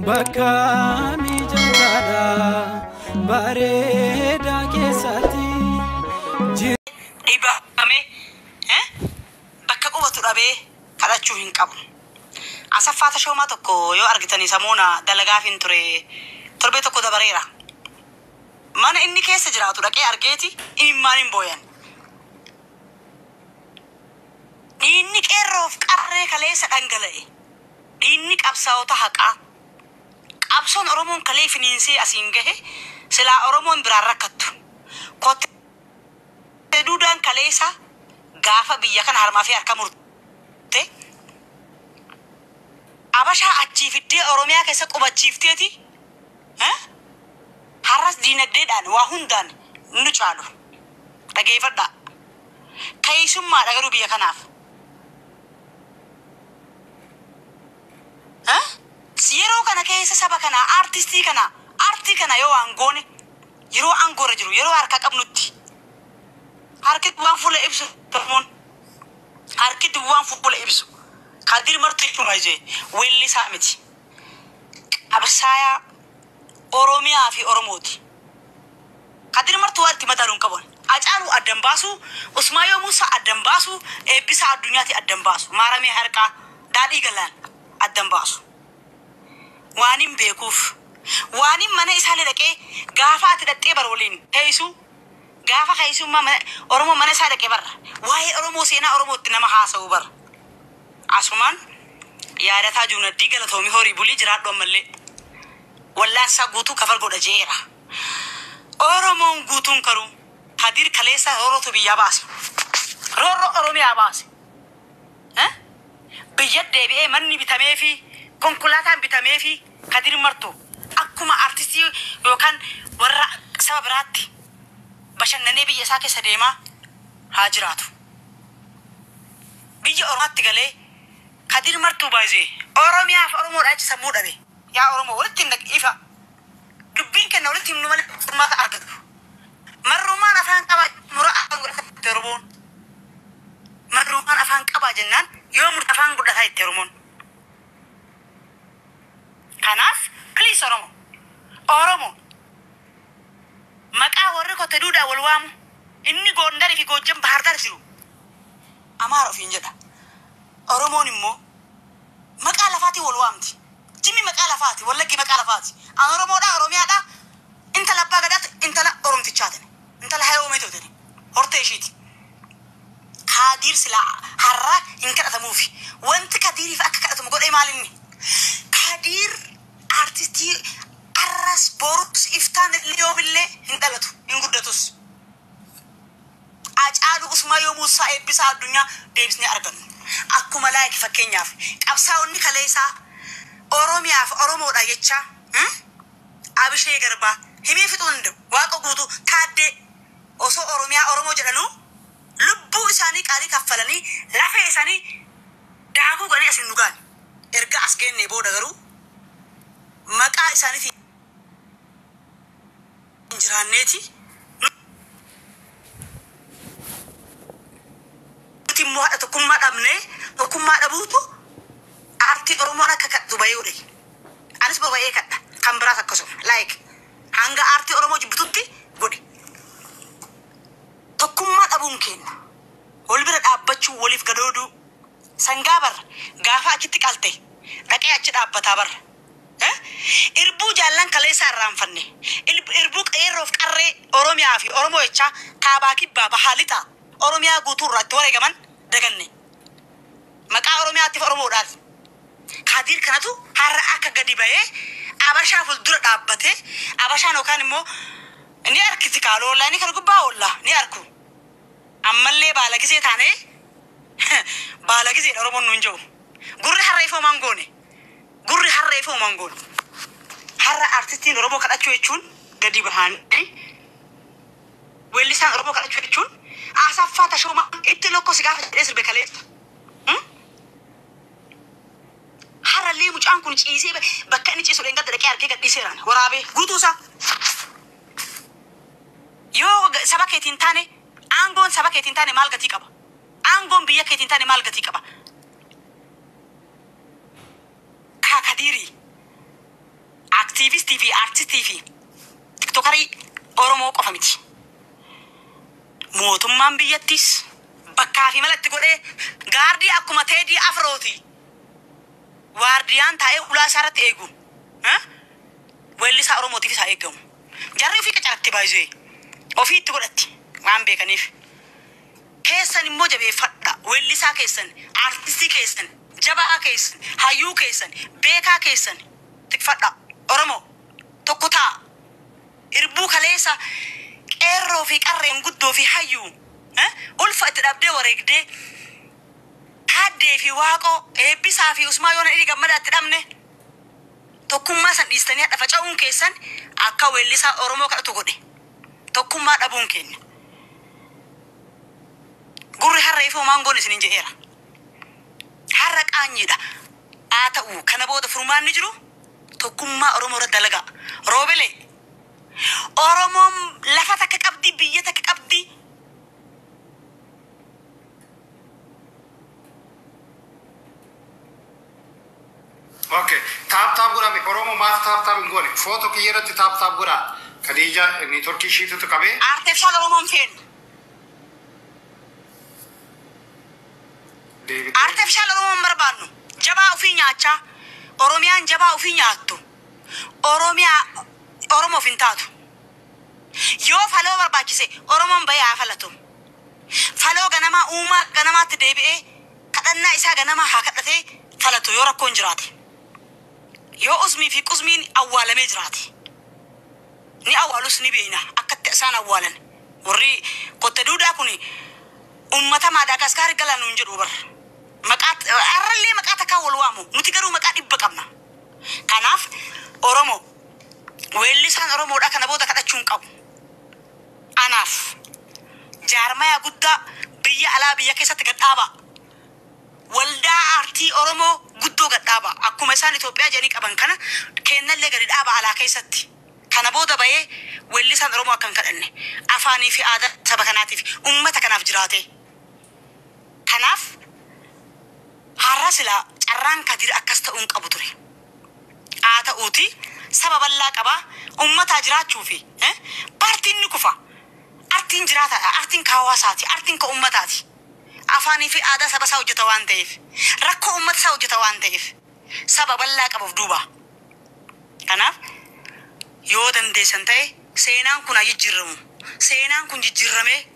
Bakami jajada bareda kesati Iba ame bakka qubatu dhabe kadachuu hin qabu asaffaata shooma tokko yoo argitanii samuuna dalagaa fin ture torbe tokko dabareera mana inni keessa jiraatu dhaqee argeeti immaan hin booyan inni qeerroof qarree kaleessa dhangala'e inni qabsaa'ota haqaa qabsoon oromoon kalee finiinsee asiin gahe silaa oromoon biraan rakkattu kottee duudaan kaleessa gaafa biyya kana harmaa fi harka murte abashaa achii fiddee oromiyaa keessa qubachiifteeti har'as diinagdeedhaan waa hundaan nu caalu dhageeffadha keessummaadha garuu biyya kanaaf yeroo kana keessa saba kana artistii kana yoo aangoone yeroo aangoora jiru yeroo harka qabnutti harki waan fuula ibsu tormoon harki waan fuula ibsu kadir marti tumaje welli saamiti absaya oromiyaa fi oromooti kadir marti walti madaluun qabon acaalu addan baasu usmaayo musa addan baasu eebbisa addunyaati addan baasu maaramee harka daadhii galaan addan baasu waanin beekuuf waanin mana isaanii dhaqee gaafa ati dhattee bar waliin teessu gaafa keessummaa oromoo mana isaa dhaqee bar waa'ee oromoo seenaa oromootti nama haasa'u bar asumaan yaadataa juunadii galatoomii horii bulii jiraadhu ammallee wallaansaa guutuu kafal godha jeera oromoon guutuun karuu hadir kaleessa roorootu biyyaa baase rooroo oromiyaa baase biyya deebi'ee manni bitamee fi konkolaataan bitamee fi kadir martu akkuma artistii yookaan warra saba biraatti bashannanee biyya isaa keessa deemaa haa jiraatu biyya oromaatti galee kadir martuu baay'ee oromiyaaf oromoodhaa itti sammuu dhabe yaa oromoo walitti hin ifa dubbiin kenna walitti himnu malee furmaata argatu marrumaan afaan qaba mura afaan godhata oromoon marrumaan afaan qaba jennaan yoo murta afaan godhata itti oromoon kanaaf please oromo maqaa warri kote duudhaa wal waamu inni Gondarii fi Gojjam Bahar Dar jiru amaara ofiin jedha oromoon immoo maqaa lafaati wal waamti jimmi maqaa lafaati wallaggi maqaa lafaati an oromoodha oromiyaadha intala abbaa gadaatti intala oromtichaatani intala hayoo meetootani hortee ishiiti kadir sila har'a hin kadhatamuufi wanti kadiriif akka kadhatamu godhee maalinni kadir artistii arras borus iftaan illee bille hin dhalatu hin guddatus acaalu usmaayo musa eebbisa addunyaa deebisnee argannu akkuma laayik fakkeenyaaf qabsaa'onni kaleessaa oromiyaaf oromoodha jecha abishee garbaa himee fixuun waaqa guutuu taaddee osoo oromiyaa oromoo jedhanu lubbuu isaanii qaalii kaffalanii lafee isaanii daakuu godhanii asin dhugaan erga as geennee booda garuu maqaa isaaniitiin jiraanneeti nuti immoo haadha tokkummaa dhabnee tokkummaa dhabuutu aartii oromoon akka kadhatu bahee godhe anis boba'ee kadha kan biraas akkasuma like hanga aartii oromoo jibbitutti godhe tokkummaa dhabuun kenna wal bira dhaabbachuu waliif gadooduu sangaa barra gaafa achitti qalte dhaqee achi dhaabbataa barra irbuu jaallan kaleessa irraanfanne irbuu qeerroof qarree oromiyaa fi oromoo jecha kaabaa kibbaa bahaalixa oromiyaa guutuu irratti wareegaman daganne maqaa oromiyaatiif oromoodhaati kadir kanatu har'a akka gadi bahee abashaa fuuldura dhaabbatee abashaan yookaan immoo ni arkiti kaaloo ollaa ni kan gubbaa ollaa ni arku ammallee baala gisee taanee baala gisee oromoon nuun jiru gurri harreeffoo mangoone gurri harreeffoo mangoon har'a artistiin oromoo kadhachuu jechuun gadi bahaanii weellisaan oromoo kadhachuu jechuun asaffaa tashooma itti lokkosi gaafa jedhee sirbe kaleessa harallee mucaan kun ciisee bakka inni ciisu dheengadda dhaqee argee gadhiiseeraan waraabee guutuusaa yoo saba keetiin taane aangoon saba keetiin taane maal gatii qaba aangoon biyya keetiin taane maal gatii qaba kadiri Aktiivistii fi aartistii fi tiktokarii Oromoo qofa miti. Mootummaan biyyattis bakkaa fi malatti godhee gaardii akkuma Teedii Afrooti. Waardiyaan taa'ee ulaa isaarratti eegu. Weellisaa Oromootiif isaa eegamu. Jarri ofii qacaratti baay'ee ofiitti godhatti waan beekaniif. Keessan immoo jabeeffadha. Weellisaa keessan, aartistii keessan, jabaa keessan, hayyuu keessan, beekaa keessan tikfadha. Oromoo tokko ta'a. Irbuu kaleessa qeerroo fi qarreen guddoo fi hayyuu ulfa itti dhabdee wareegdee haddee fi waaqoo eebbisaa fi usmaa yoona dhidhi gammadaa itti dhabne tokkummaa san dhiistanii hadha faca'uun keessan akka weellisaa Oromoo kadhatu godhe. Tokkummaa dhabuun keenya. Gurri harra ifoo maangoon isinin jedheera. Harra qaanyiidha. Haa ta'u kana booda furmaanni jiru tokkummaa Oromoo irratti dalagaa. Roobelee Oromoon lafa takka qabdi, biyya takka qabdi. Okay, tap gurame Oromo maaf tap ngone. Foto kiyerati tap gura. Khadija ni Turkish itu tu kabe. Artificial Oromoon fen. David. Artificial Oromoon barbaannu. Jabaa ofii nyaachaa. Oromiyaan jabaa ofii nyaattu. Oromoo fin taatu. Yoo faloo barbaachise Oromoon bayaa falatu. Faloo ganama uumaa ganamaatti deebi'ee kadhannaa isaa ganama haa kadhatee falatu yoo rakkoon jiraate. Yoo usmii fi qusmiin awwaalamee jiraate. Ni awwaalus ni beena akkatti isaan awwaalan. Warri qotte duudaa kuni ummata Maadaagaskar galanuun jedhu bar. Arrallee maqaa takkaa wal waamu. Nuti garuu maqaa dhibba qabna. Kanaaf Oromoo weellisaan Oromoodhaa kana booda kadhachuun qabu. Anaaf jaarmaya guddaa biyya alaa biyya keessatti gadhaaba. Waldaa aartii Oromoo guddoo gadhaaba. Akkuma isaan Itoophiyaa jedhanii qaban kana kennallee gadi dhaaba alaa keessatti. Kana booda bahee weellisaan Oromoo akkan kadhanne afaanii fi aadaa saba kanaatiif ummata kanaaf jiraate. Kanaaf har'a silaa carraan Kadir akkas ta'uun qabu ture. Haa ta'uuti saba bal'aa qabaa ummataa jiraachuu fi paartiin ni kufa. Artiin jiraataadha. Artiin hawaasaati. Artiin ka ummataati. Afaanii fi aadaa saba isaa hojjeta waan ta'eef. Rakkoo ummata isaa hojjeta waan ta'eef. Saba bal'aa qabuuf duuba. Kanaaf yoo dandeessan ta'e seenaan kun jijjiiramu. Seenaan kun jijjiiramee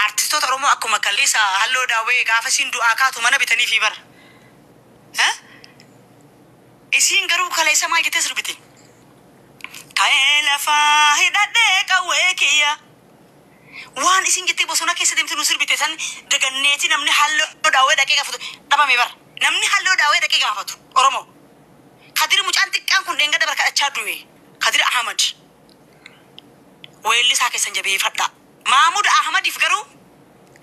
artistoota Oromoo akkuma kalliisa halloo daawwee gaafa siin du'aa kaatu mana bitanii fi bara. Isiin garuu kaleessa maal jettee sirbite? Ka'ee lafaa hidhadhee qawwee kiyya. Waan isin jettee bosona keessa deemte nu sirbite san daganneeti namni halloo daawwee dhaqee gaafatu dhabame bara. Namni halloo daawwee dhaqee gaafatu Oromoo. Kadir mucaan xiqqaan kun deengada barkadhachaa du'e. Kadir Ahmad. Weellisaa keessan jabeeffadha. Mahmud Ahmadiif garuu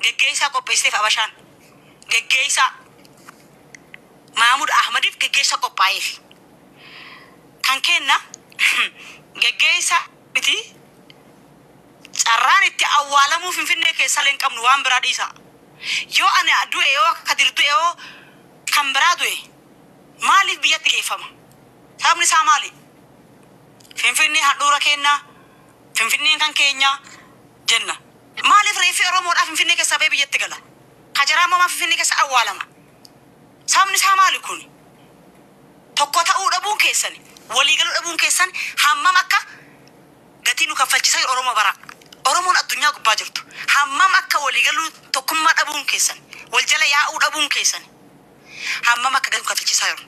geggeessaa qopheesseef Abashaan. Geggeessaa Mahmud Ahmadiif geggeessaa qophaa'eef. Kan kenna geggeessaa biti carraan itti awwaalamuu Finfinnee keessa leen qabnu waan biraa dhiisa. Yoo ani du'e yoo Kadir du'e yoo kan biraa du'e maaliif biyyatti geeffama? Sabni isaa maali? Finfinnee handhuura kennaa. Finfinneen kan keenya jenna. Maaliif reeffi Oromoodhaa Finfinnee keessa ba'ee biyyatti gala? Kajaraan mamaa Finfinnee keessa awwaalama. Sabni isaa maali kun? Tokko ta'uu dhabuun keessan, waliigaluu dhabuun keessan hammam akka gatii nu kaffalchisaa Oromoo bara. Oromoon addunyaa gubbaa jirtu. Hammam akka waliigaluu tokkummaa dhabuun keessan, wal jala yaa'uu dhabuun keessan. Hammam akka gatii nu kaffalchisaa jiru.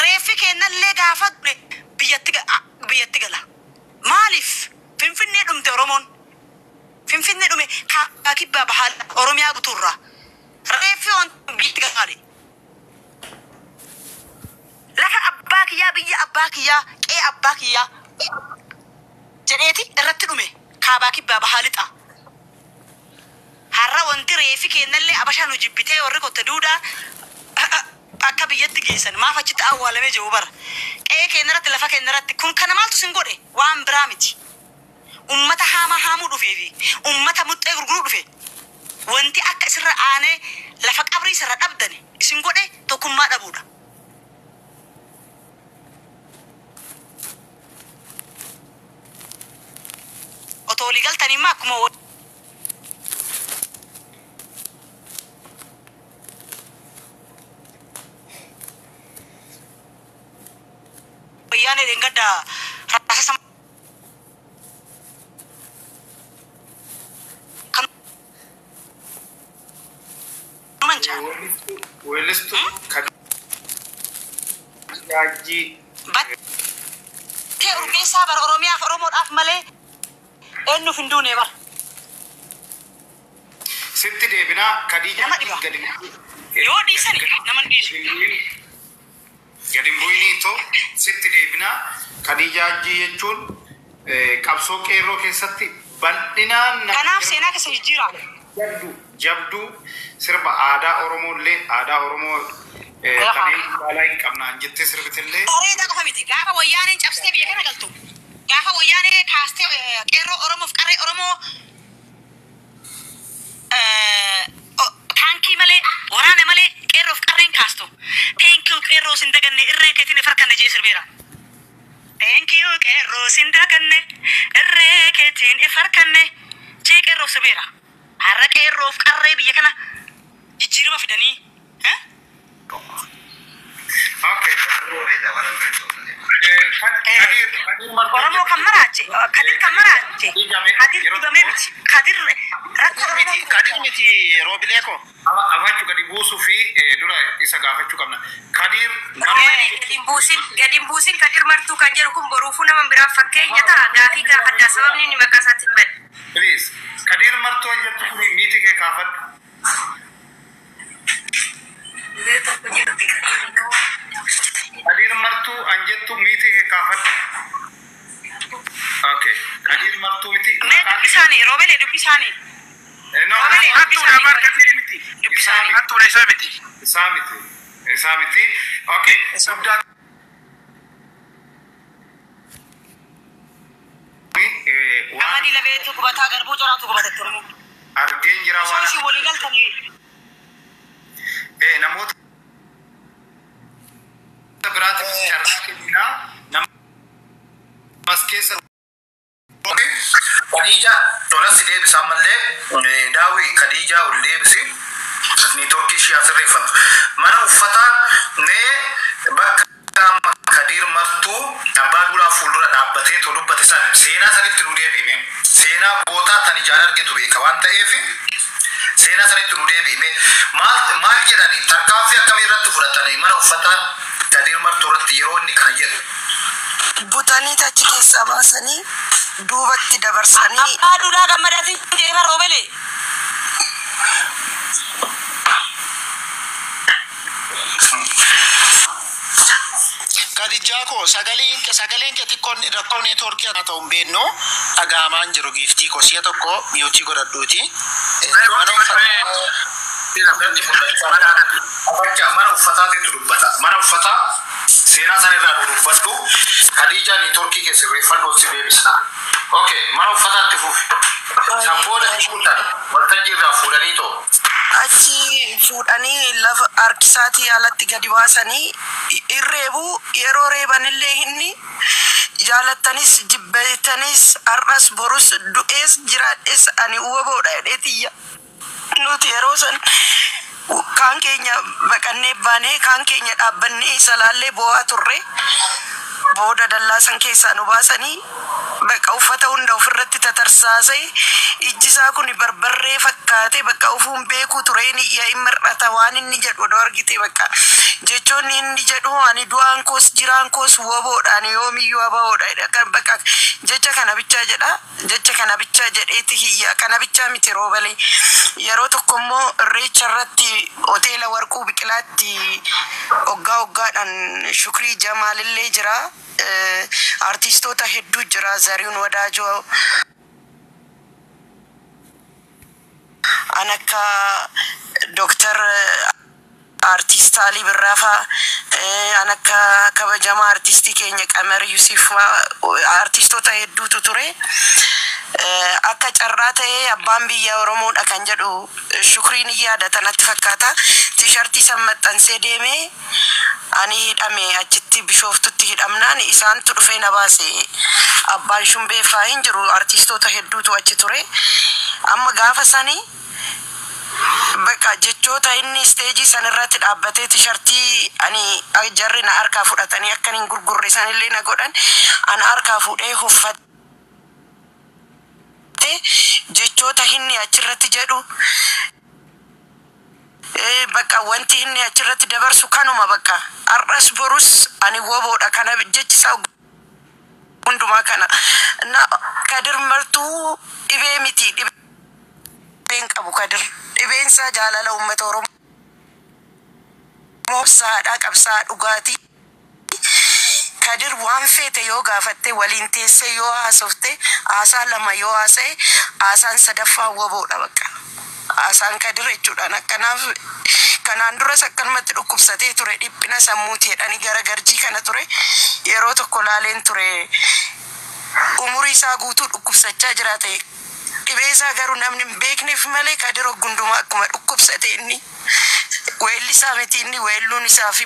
Reeffi kennallee gaafa biyyatti gala. Maaliif? Finfinnee dhumte Oromoon. Finfinnee dhume kaabaa kibbaa bahaa Oromiyaa guutuurraa. Reeffi on biyyatti galaale. Lafa abbaa kiyyaa biyya abbaa kiyyaa qe'ee abbaa kiyyaa jedheeti irratti dhume kaabaa kibbaa bahaa lixa. Har'a wanti reeffi kennallee Abashaan hojjibbitee warri kotte duudaa akka biyyatti geessan maaf achitti awwaalamee jiru bara. Qe'ee kennarratti lafa kennarratti kun kana maaltu sin godhe waan biraa miti. Ummata hamaa haamuu dhufee fi ummata muxxee gurguruu dhufe. Wanti akka isirra aanee lafa qabrii isirra dhabdane isin godhe tokkummaa dhabuudha. legal tani ma kuma wayane dengada rasa mancha welistu yaji bat te urge sabar oromia oromo af male ennu findune bar sitti debina kadija gadi yo disani naman disi gadi boyni to sitti debina kadija ji yechun qabso qero keessatti baldinan kanaf sena ke sejira jabdu sirba aada oromo le aada oromo tani balai qabna jette sirbitille oreda qafamiti gafa wayane chapste biya kana galtu gafa wayane kaaste qero oromo fqare oromo tanki male warane male qero fqaren kaasto thank you qero sindaganne irre ketine farkanne je sirbera thank you qero sindaganne irre ketine farkanne je qero sirbera harra qero fqare biya kana jijirima fidani okay oromo kamarache kadir dubamemiti kadir kadir miti robileko avachu gadi busu fi dura isa gafachu kamna kadir gadin busin kadir martu kanjeru kum borufu nama bira fakkenya ta gafi gafadda sababni ni makasat bad please kadir martu anjatu kuni miti ke kafat kadir martu anjatu miti ke kafat okay kadir martu miti me dubisani robele dubisani no martu amar kadir miti dubisani martu samiti okay subda amadi labe tu kubata garbu jara tu kubata turmu argen jira wana so woligal tani namot berat charake dina namaskesa Khadija tola sile bisamalle dawi Khadija ulle bisi ni turkish ya sirifat mana ufata ne bakka kadir martu abadula fuldura dabbate to dubbate san sena sanitti nude bime sena bota tani janar ge tube kawanta efi sena sanitti nude bime mal jedani tarkafi akamiratu furatani mana ufata kadir martu ratti yoni kayel butani tachi kessa basani dubatti dabarsani adula gamadati jema robele Khadija ko sagalen ke tikon rakko network ya ta umbeno agama anjiro gifti ko sia tokko mute godadoti mana ufata te dubbata mana ufata sena sanira dubbatu Khadija ni turki ke sirifal do sibebisna okay mana ufata te fufi saboda kuta wartajira fudani to achi fudani laf arkisati alatti gadi wasani irrebu yero rebanille hinni jalatanis jibbetanis arras borus dues jirades ani uwoboda edetiya nuti yerosan kan kenya bakanne bane kan kenya dabbanne salalle boa turre boda dallasan keessa nu basani bakka ufata hunda ofirratti tatarsaase ijjisaa kun barbarree fakkaate bakka ufuun beeku tureeni yaa immarrata waan inni jedhu argite bakka jechoonni inni jedhu ani du'aan koos jiraan koos woboodhaan yoomiyyuu abawoodha kan bakka jecha kana bichaa jedheeti hiyya kana bichaa miti roobale yeroo tokko immoo irreecha irratti hoteela warquu biqilaatti oggaadhaan shukrii jamaalillee jira artistoota hedduu jira zariun wadaajoo anaka doktor artist Ali Birrafa anaka kabajama artisti keenya Qamar Yusuf artistoota hedduutu ture akka carraa ta'ee abbaan biyya Oromoodha kan jedhu Shukriin yaada tanatti fakkaata. Tishartii san maxxansee deemee ani hidhame achitti Bishooftutti hidhamnaan isaantu dhufee na baase. Abbaan Shumbee faa hin jiru artistoota hedduutu achi ture. Amma gaafa sanii bakka jechoota inni stage sanirratti dhaabbatee tishartii ani jarri na harkaa fudhatanii akka hin gurgurre sanillee na godhan ana harkaa fuudhee huffate jechoota inni achirratti jedhu bakka wanti inni achirratti dabarsu kanuma bakka arras borus ani woboodha kana jechisaa hundumaa kana na Kadir martuu dhibee miti dhibeen qabu Kadir dhibeen isaa jaalala uummata Oromoo saadhaa qabsaa dhugaatii Kadir waan feete yoo gaafatte waliin teessee yoo haasofte haasaa lama yoo haasa'e haasaan sadaffaa woboodha bakka haasaan Kadir jechuudhaan akkanaaf kanaan duras akkanumatti dhukkubsatee ture dhiphina sammuutii jedhanii gara garjii kana ture yeroo tokko laaleen ture umurii isaa guutuu dhukkubsachaa jiraate dhibee isaa garuu namni hin beekneef malee Kadir oggundumaa akkuma dhukkubsate inni weellisaa miti inni weelluun isaa fi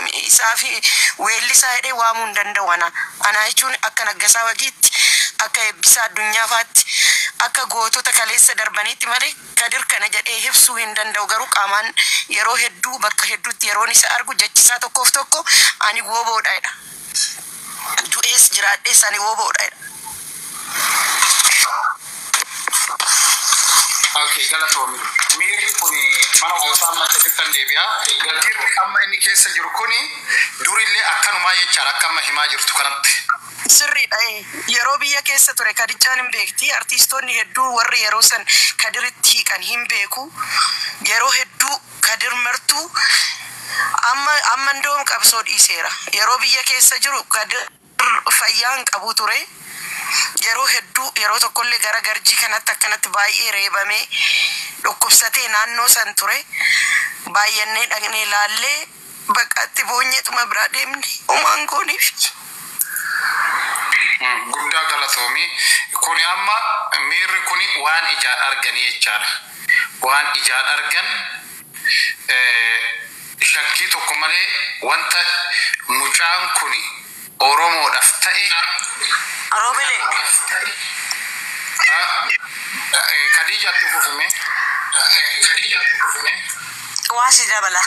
weellisaa jedhee waamuu hin danda'u ana jechuun akka Naggasaa Wagiitti akka Eebbisaa Addunyaafatti akka gootota kaleessa darbaniitti malee Kadir kana jedhee ibsuu hin danda'u garuu qaamaan yeroo hedduu bakka hedduutti yeroon isa argu jechisaa tokkoof tokko ani woboodha jedha du'ees jiraadhees ani woboodha jedha. Okay, galatoomii. Miirri kun mana hoosaa maxxansiiftan deebi'a. Galtirri amma inni keessa jiru kun durillee akkanumaa jechaadha akka amma himaa jirtu kanatti. Sirriidha. Yeroo biyya keessa ture Kadichaan hin beekti. Artistoonni hedduu warri yeroo san Kadiritti hiiqan hin beeku. Yeroo hedduu Kadir martuu amma ndoom qabsoo dhiiseera. Yeroo biyya keessa jiru Kadir fayyaan qabu ture. Yeroo hedduu yeroo tokkollee gara garjii kanatti akkanatti baay'ee reebamee dhukkubsatee naannoo san ture baay'annee dhaqnee laallee baqqaatti boonyeetuma biraa deemne homaan gooniif. Guddaa galatoomii kun amma miirri kun waan ijaan arganii jechaadha. Waan ijaan argan shakkii tokko malee wanta mucaan kun Oromoodhaaf ta'e Robele. Khadija tufufume. Wasi dabala.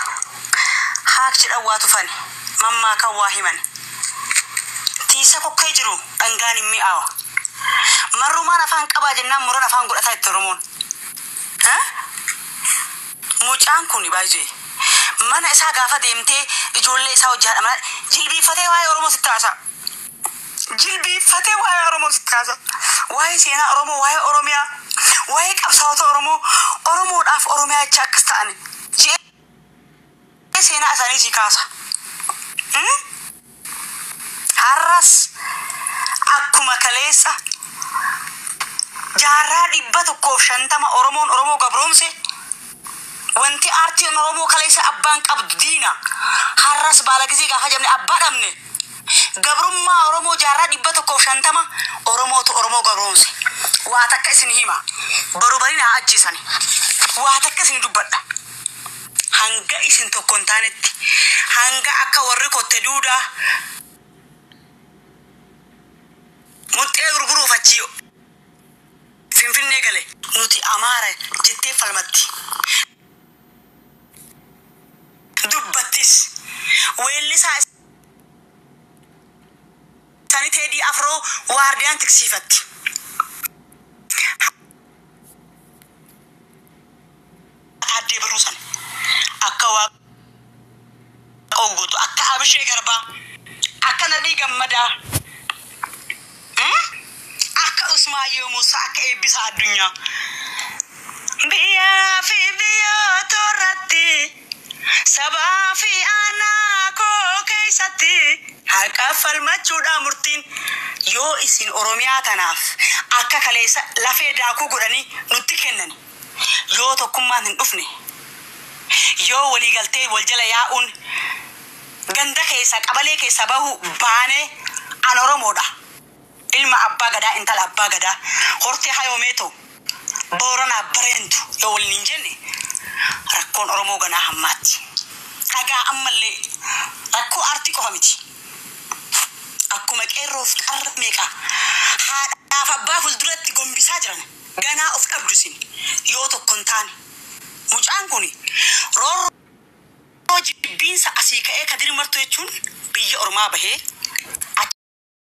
Haakchi dhawwaa tufan. Mammaa kan waa himan. Tiisa kokkee jiru dhangaan hin mi'aawa. Marrumaan afaan qabaa jennaan muran afaan godhataa itti Oromoon. Mucaan kun baay'ee mana isaa gaafa deemtee ijoollee isaa hojii haadha jilbiiffatee waa'ee Oromoo sitti haasa'a. Jilbiiffatee waa'ee Oromoo sitti haasa'a. Waa'ee seenaa Oromoo, waa'ee Oromiyaa, waa'ee qabsaa'ota Oromoodhaaf Oromiyaa jecha akkas ta'an. Seenaa isaanii si kaasa. Har'as akkuma kaleessa jaarraa 150 Oromoo gabroomse wanti aartiin Oromoo kaleessa abbaan qabdu diina. Har'as baala gizii gaafa jamne abbaa dhabne. Gabrummaa Oromoo jaarraa 150 Oromoo gabroomse. Waa takka isin hima. Barubarii na ajjeesani. Waa takka isin dubbadha. Hanga isin tokkon taanetti hanga akka warri kotte duudaa muxxee gurguruuf achi Finfinnee gale nuti Amaara jettee falmatti. Dubbattis weellisaa sanitee afroo waardiyaan tiksiifatti. Addee Baruusan akka waaqa oguutu akka Abishee Garbaa akka Nadhii Gammadaa akka Usmaayyoo Muusaa akka Eebbisaa Addunyaa biyyaa fi biyyoota irratti sabaa fi aanaa koo keessatti haqa falmachuudha murtiin yoo isin Oromiyaa tanaaf akka kaleessa lafee daakuu godhanii nutti kennan yoo tokkummaan hin dhufne yoo waliigaltee wal jala yaa'uun ganda keessa qabalee keessa bahu baane an Oromoodha ilma abbaa gadaa intala abbaa gadaa hortee hayoomeetoo boorana bareentu yoo waliin jenne rakkoon oromoo ganaa hammaatti dhagaa ammallee rakkoo aartii qofa miti akkuma qeerroof qarra meeqa haadhaaf abbaa fuulduratti gombisaa jiran ganaa of dhabdusin yoo tokkon taane mucaan kuni roorroo jibbiinsa asii ka'ee Kadir Martuu jechuun biyya ormaa bahee